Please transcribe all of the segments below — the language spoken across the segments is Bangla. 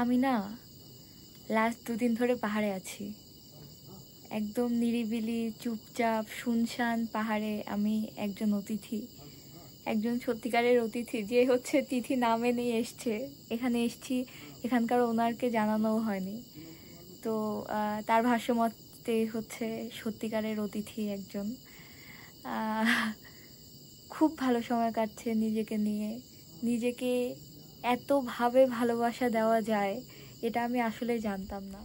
আমি না লাস্ট 2 দিন ধরে পাহাড়ে আছি। একদম নিরিবিলি চুপচাপ শুনশান পাহাড়ে আমি একজন অতিথি, একজন সত্যিকারের অতিথি যে হচ্ছে তিথি নামে নিয়ে এসছে। এখানে এসছি, এখানকার ওনারকে জানানোও হয়নি। তো তার ভাষ্যমতে হচ্ছে সত্যিকারের অতিথি একজন। খুব ভালো সময় কাটছে নিজেকে নিয়ে। নিজেকে এতভাবে ভালোবাসা দেওয়া যায় এটা আমি আসলে জানতাম না।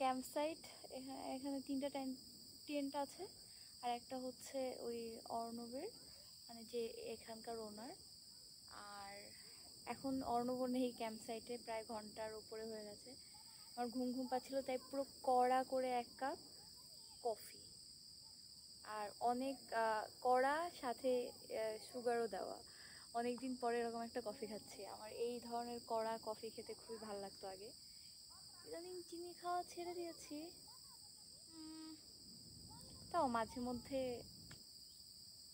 ক্যাম্প সাইট, এখানে 3টা টেন্ট আছে, আর একটা হচ্ছে ওই অর্ণবের, মানে যে এখানকার ওনার। আর এখন অর্ণব নেই ক্যাম্প সাইটে, প্রায় ঘন্টার উপরে হয়ে গেছে। আমার ঘুম পাচ্ছিল, তাই পুরো কড়া করে 1 কাপ কফি, আর অনেক কড়া, সাথে সুগারও দেওয়া। অনেকদিন পরে এরকম একটা কফি খাচ্ছি। আমার এই ধরনের কড়া কফি খেতে খুবই ভালো লাগতো আগে। ইদানিং চিনি খাওয়া ছেড়ে দিয়েছি, তাও মাঝে মধ্যে।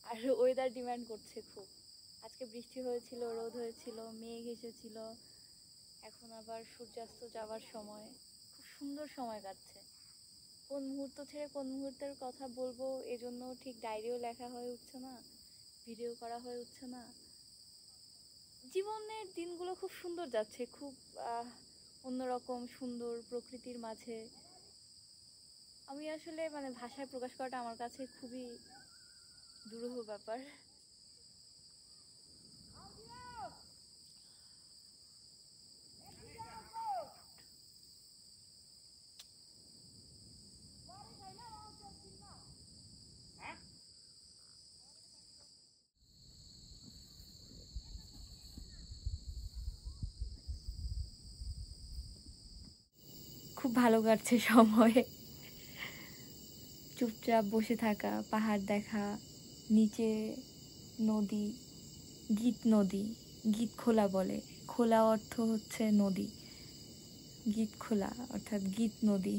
আর ওয়েদার ডিমান্ড করছে খুব। আজকে বৃষ্টি হয়েছিল, রোদ হয়েছিল, মেঘ এসেছিল, এখন আবার সূর্যাস্ত যাওয়ার সময়। খুব সুন্দর সময় কাটছে। কোন মুহূর্ত ছেড়ে কোন মুহূর্তের কথা বলবো এজন্য ঠিক ডায়েরিও লেখা হয়ে উঠছে না, ভিডিও করা হয়ে উঠছে না। জীবনের দিনগুলো খুব সুন্দর যাচ্ছে, খুব অন্যরকম সুন্দর প্রকৃতির মাঝে। আমি আসলে মানে ভাষায় প্রকাশ করাটা আমার কাছে খুবই দুরূহ ব্যাপার। খুব ভালো কাটছে সময়, চুপচাপ বসে থাকা, পাহাড় দেখা, নিচে নদী, নদী, গীত খোলা বলে, খোলা অর্থ হচ্ছে নদী, গীত খোলা অর্থাৎ গীত নদী।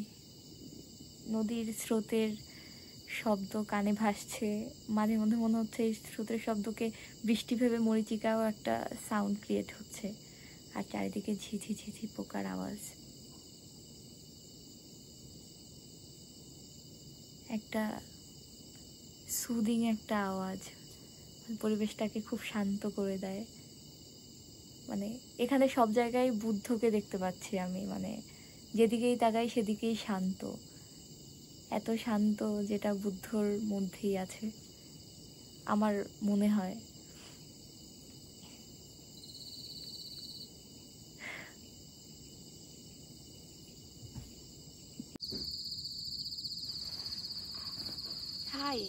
নদীর স্রোতের শব্দ কানে ভাসছে, মাঝে মধ্যে মনে হচ্ছে এই স্রোতের শব্দকে বৃষ্টি ভেবে মরিচিকাও একটা সাউন্ড ক্রিয়েট হচ্ছে, আর চারিদিকে ঝিঝি ঝিঝি পোকার আওয়াজ। একটা সুদিং একটা আওয়াজ পরিবেশটাকে খুব শান্ত করে দেয়। মানে এখানে সব জায়গায় বুদ্ধকে দেখতে পাচ্ছি আমি, মানে যেদিকেই তাকাই সেদিকেই শান্ত, এত শান্ত যেটা বুদ্ধর মধ্যেই আছে আমার মনে হয়। হাই,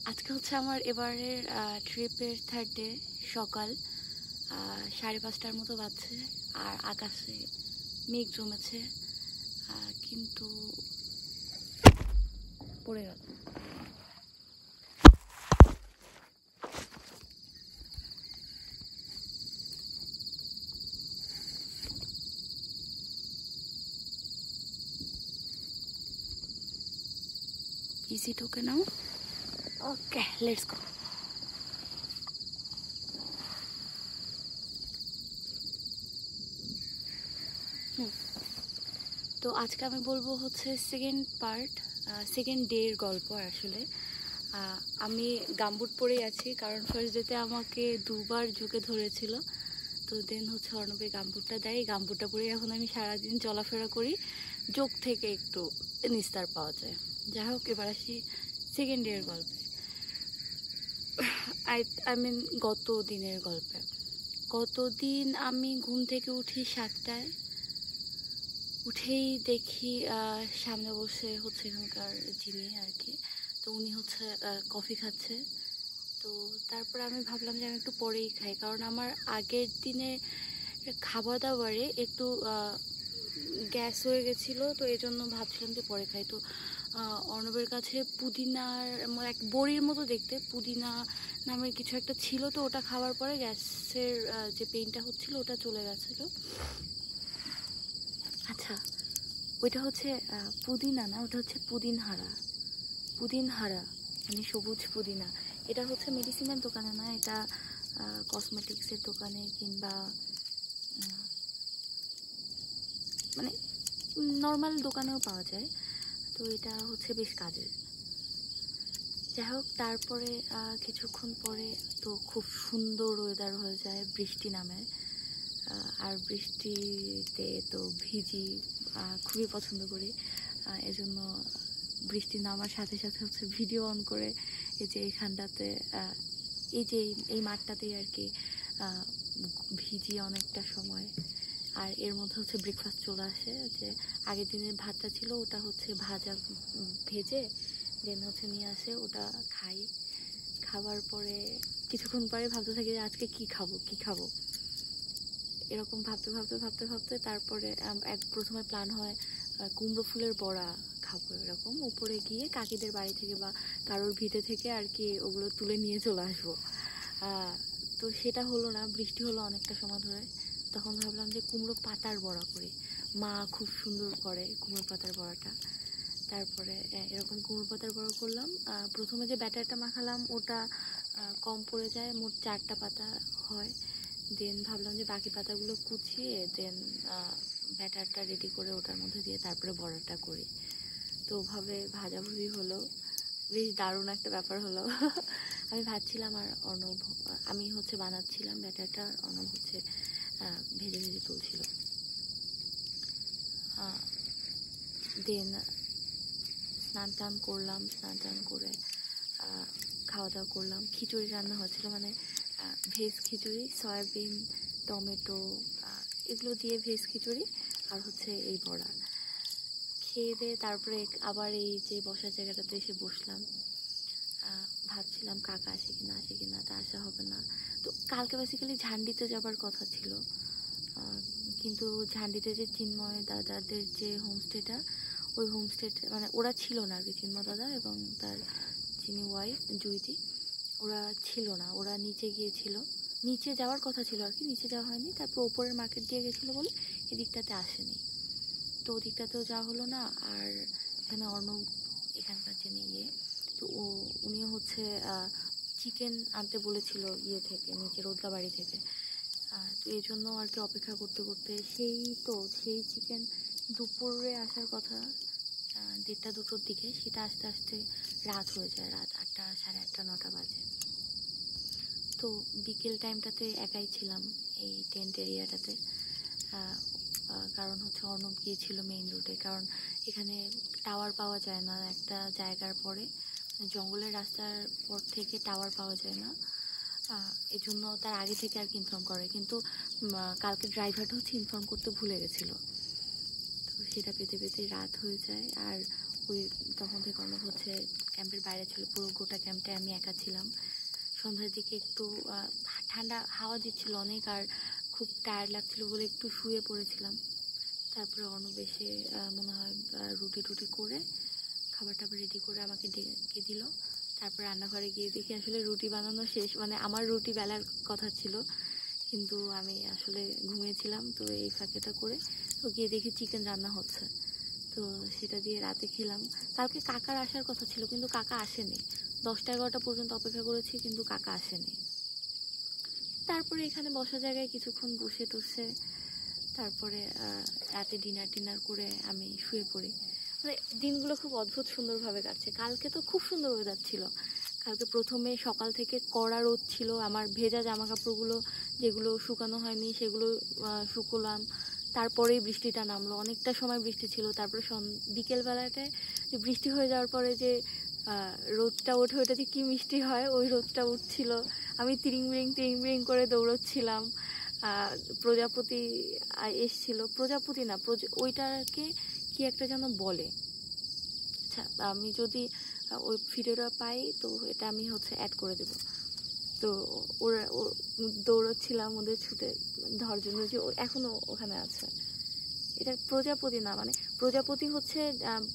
আজকে হচ্ছে আমার এবারের ট্রিপের থার্ড ডে। সকাল 5:30টার মতো বাজছে, আর আকাশে মেঘ জমেছে, কিন্তু পড়ে গেল। Is it okay now? Okay, let's go. তো আজকে আমি বলবো হচ্ছে সেকেন্ড ডের গল্প। আসলে আমি গামবুট পরেই আছি, কারণ ফার্স্ট ডেতে আমাকে 2বার জুকে ধরেছিল। তো দেন হচ্ছে অর্ণবের গামবুটটা দেয়, গামবুটটা পরেই এখন আমি সারাদিন চলাফেরা করি, যোগ থেকে একটু নিস্তার পাওয়া যায়। যাই হোক, এবার আসি সেকেন্ড ডের গল্পে। আই মিন গত দিনের গল্পে। গতদিন আমি ঘুম থেকে উঠি 7টায়। উঠেই দেখি সামনে বসে হচ্ছে এখানকার যিনি আর কি, তো উনি হচ্ছে কফি খাচ্ছে। তো তারপরে আমি ভাবলাম যে আমি একটু পরেই খাই, কারণ আমার আগের দিনে খাবার দাবারে একটু গ্যাস হয়ে গেছিলো, তো এই জন্য ভাবছিলাম যে পরে খাই। তো অর্ণবের কাছে পুদিনার এক বড়ির মতো দেখতে পুদিনা নামের কিছু একটা ছিল, তো ওটা খাওয়ার পরে গ্যাসের যে পেইনটা হচ্ছিল ওটা চলে গেছিলো। আচ্ছা, ওইটা হচ্ছে পুদিনা না, ওটা হচ্ছে পুদিনহারা, মানে সবুজ পুদিনা। এটা হচ্ছে মেডিসিনের দোকানে না, এটা কসমেটিক্সের দোকানে কিংবা মানে নর্মাল দোকানেও পাওয়া যায়। তো এটা হচ্ছে বেশ কাজের। যাই হোক, তারপরে কিছুক্ষণ পরে তো খুব সুন্দর ওয়েদার হয়ে যায়, বৃষ্টি নামে। আর বৃষ্টিতে তো ভিজি খুবই পছন্দ করি, এজন্য বৃষ্টি নামার সাথে সাথে হচ্ছে ভিডিও অন করে এই যে এইখানটাতে এই মাঠটাতেই আর কি ভিজি অনেকটা সময়। আর এর মধ্যে হচ্ছে ব্রেকফাস্ট চলে আসে, যে আগের দিনের ভাতটা ছিল ওটা হচ্ছে ভেজে দেন হচ্ছে নিয়ে আসে, ওটা খাই। খাবার পরে কিছুক্ষণ পরে ভাবতে থাকি যে আজকে কি খাবো। এরকম ভাবতে তারপরে প্রথমে প্ল্যান হয় কুমড়ো ফুলের বড়া খাবো। এরকম উপরে গিয়ে কাকিদের বাড়ি থেকে বা কারোর ভিটে থেকে আর কি ওগুলো তুলে নিয়ে চলে আসবো। তো সেটা হলো না, বৃষ্টি হলো অনেকটা সময় ধরে। তখন ভাবলাম যে কুমড়ো পাতার বড়া করি, মা খুব সুন্দর করে কুমড়ো পাতার বড়াটা। তারপরে এরকম কুমড়ো পাতার বড়া করলাম। প্রথমে যে ব্যাটারটা মাখালাম ওটা কম পড়ে যায়, মোট 4টা পাতা হয়। দেন ভাবলাম যে বাকি পাতাগুলো কুচিয়ে দেন ব্যাটারটা রেডি করে ওটার মধ্যে দিয়ে তারপরে বড়াটা করি। তো ওভাবে ভাজাভুজি হলো, বেশ দারুণ একটা ব্যাপার হলো। আমি ভাবছিলাম আর অর্ণব, আমি হচ্ছে বানাচ্ছিলাম ব্যাটারটা, অর্ণব হচ্ছে ভেজে ভেজে তুলছিল। দেন স্নান টান করলাম, স্নান টান করে খাওয়া দাওয়া করলাম। খিচুড়ি রান্না হয়েছিল, মানে ভেজ খিচুড়ি, সয়াবিন, টমেটো এগুলো দিয়ে ভেজ খিচুড়ি, আর হচ্ছে এই বড়া। খেয়ে দিয়ে তারপরে আবার এই যে বসার জায়গাটাতে এসে বসলাম। ভাবছিলাম কাকা আসে কি না, তা আসা হবে না। তো কালকে বেসিক্যালি ঝান্ডিতে যাবার কথা ছিল, কিন্তু ঝান্ডিতে যে চিন্ময় দাদাদের যে হোমস্টেটা, ওই হোমস্টে মানে ওরা ছিল না আর কি, চিন্ময় দাদা এবং তার যিনি ওয়াইফ জুইদি, ওরা ছিল না, ওরা নিচে গিয়েছিল। নিচে যাওয়ার কথা ছিল আর কি, নিচে যাওয়া হয়নি। তারপর ওপরের মার্কেট দিয়ে গেছিলো বলে এদিকটাতে আসেনি, তো ওদিকটাতেও যাওয়া হলো না। আর এখানে অর্ণব, এখানকার যিনি তো উনিও হচ্ছে চিকেন আনতে বলেছিল থেকে, নিচে রোদলাবাড়ি থেকে। তো এই জন্য আর কি অপেক্ষা করতে করতে সেই চিকেন দুপুরে আসার কথা 1:30-2টোর দিকে, সেটা আস্তে আস্তে রাত হয়ে যায়, রাত 8টা, সাড়ে 8টা, 9টা বাজে। তো বিকেল টাইমটাতে একাই ছিলাম এই টেন্ট এরিয়াটাতে, কারণ হচ্ছে অর্ণব গিয়েছিল মেইন রোডে, কারণ এখানে টাওয়ার পাওয়া যায় না একটা জায়গার পরে, জঙ্গলের রাস্তার পর থেকে টাওয়ার পাওয়া যায় না। এই জন্য তার আগে থেকে আর কি ইনফর্ম করে, কিন্তু কালকে ড্রাইভারটা হচ্ছে ইনফর্ম করতে ভুলে গেছিলো। তো সেটা পেতে পেতে রাত হয়ে যায়। আর ওই তখন থেকে অর্ণব হচ্ছে ক্যাম্পের বাইরে ছিল, পুরো গোটা ক্যাম্পটায় আমি একা ছিলাম। সন্ধ্যার দিকে একটু ঠান্ডা হাওয়া দিচ্ছিল অনেক, আর খুব টায়ার্ড লাগছিল বলে একটু শুয়ে পড়েছিলাম। তারপরে অর্ণব এসে মনে হয় রুটি টুটি করে খাবার টাবার রেডি করে আমাকে ডেকে দিল। তারপর রান্নাঘরে গিয়ে দেখি আসলে রুটি বানানো শেষ, মানে আমার রুটি বেলার কথা ছিল, কিন্তু আমি আসলে ঘুমিয়েছিলাম। তো এই ফাঁকেটা করে তো গিয়ে দেখি চিকেন রান্না হচ্ছে, তো সেটা দিয়ে রাতে খেলাম। কালকে কাকার আসার কথা ছিল, কিন্তু কাকা আসেনি। 10টা-11টা পর্যন্ত অপেক্ষা করেছি, কিন্তু কাকা আসেনি। তারপরে এখানে বসার জায়গায় কিছুক্ষণ বসে টসে তারপরে রাতে ডিনার করে আমি শুয়ে পড়ি। মানে দিনগুলো খুব অদ্ভুত সুন্দরভাবে কাটছে। কালকে তো খুব সুন্দর ওয়েদার ছিল। কালকে প্রথমে সকাল থেকে কড়া রোদ ছিল, আমার ভেজা জামা কাপড়গুলো যেগুলো শুকানো হয়নি সেগুলো শুকোলাম। তারপরেই বৃষ্টিটা নামলো, অনেকটা সময় বৃষ্টি ছিল। তারপরে বিকেলবেলাটায় বৃষ্টি হয়ে যাওয়ার পরে যে রোদটা ওঠে, ওটা যে কী মিষ্টি হয়, ওই রোদটা উঠছিল। আমি তিরিং বিরিং করে দৌড়চ্ছিলাম। প্রজাপতি এসছিল, প্রজাপতি না, ওইটাকে কি একটা যেন বলে। আচ্ছা, আমি যদি ওই ভিডিওটা পাই তো এটা আমি হচ্ছে অ্যাড করে দেব। তো ওরা দৌড়চ্ছিলাম ওদের ছুটে ধরার জন্য, যে এখনো ওখানে আছে। এটা প্রজাপতি না, মানে প্রজাপতি হচ্ছে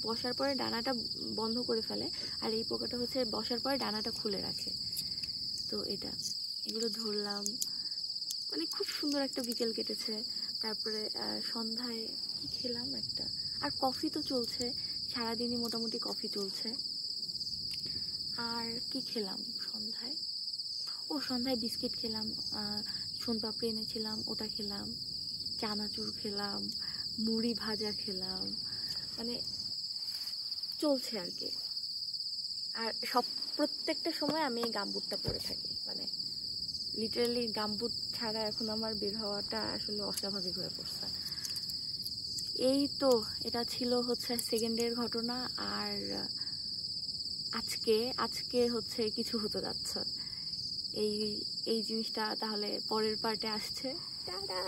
বসার পরে ডানাটা বন্ধ করে ফেলে, আর এই পোকাটা হচ্ছে বসার পরে ডানাটা খুলে রাখে। তো এগুলো ধরলাম, মানে খুব সুন্দর একটা বিকেল কেটেছে। তারপরে সন্ধ্যায় কি খেলাম একটা, আর কফি তো চলছে সারাদিনই, মোটামুটি কফি চলছে। আর কি খেলাম সন্ধ্যায়, সন্ধ্যায় বিস্কিট খেলাম, সোনপাপড়ি এনেছিলাম, ওটা খেলাম, চানাচুর খেলাম, মুড়ি ভাজা খেলাম, মানে চলছে আর কি। আর প্রত্যেকটা সময় আমি এই গামবুটটা পরে থাকি, মানে লিটারালি গামবুট ছাড়া এখন আমার বের হওয়াটা আসলে অস্বাভাবিক হয়ে পড়ছে। এই তো এটা ছিল হচ্ছে সেকেন্ডের ঘটনা। আর আজকে হচ্ছে কিছু হতে যাচ্ছে, এই জিনিসটা তাহলে পরের পার্টে আসছে। টাটা।